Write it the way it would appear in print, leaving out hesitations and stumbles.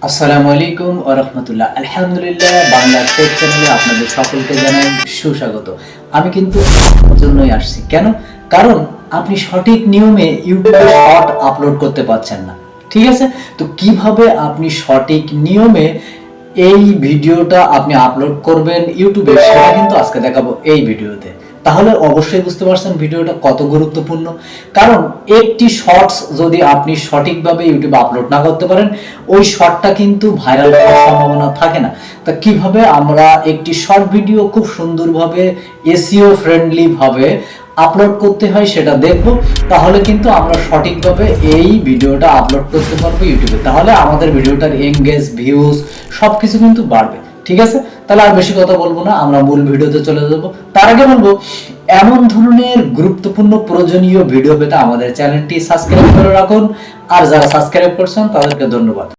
আসসালামু আলাইকুম ওয়া রাহমাতুল্লাহ। আলহামদুলিল্লাহ, বাংলা টেক চ্যানেলে আপনাদের সকলকে জানাই সুস্বাগত। আমি কিন্তু আপনার জন্যই আসছি। কেন? কারণ আপনি সঠিক নিয়মে ইউটিউবে শর্ট আপলোড করতে পারছেন না। ঠিক আছে? তো কিভাবে আপনি সঠিক নিয়মে এই ভিডিওটা আপনি আপলোড করবেন ইউটিউবে, সেটা কিন্তু আজকে দেখাবো এই ভিডিওতে। তাহলে অবশ্যই বুঝতে পারছেন ভিডিওটা কত গুরুত্বপূর্ণ। কারণ একটি শর্টস যদি আপনি সঠিকভাবে ইউটিউবে আপলোড না করতে পারেন, ওই শর্টটা কিন্তু ভাইরাল হওয়ার সম্ভাবনা থাকে না। তা কিভাবে আমরা একটি শর্ট ভিডিও খুব সুন্দরভাবে এসইও ফ্রেন্ডলি ভাবে আপলোড করতে হয় সেটা দেখব, তাহলে কিন্তু আমরা সঠিকভাবে এই ভিডিওটা আপলোড করতে পারবো ইউটিউবে। তাহলে আমাদের ভিডিওটার এনগেজ, ভিউজ সবকিছু কিন্তু বাড়বে। ঠিক আছে? তাহলে আর বেশি কথা বলবো না, আমরা মূল ভিডিওতে চলে যাব। তার আগে বলবো, এমন ধরনের গুরুত্বপূর্ণ প্রয়োজনীয় ভিডিও পেতে আমাদের চ্যানেলটি সাবস্ক্রাইব করে রাখুন। আর যারা সাবস্ক্রাইব করছেন তাদেরকে ধন্যবাদ।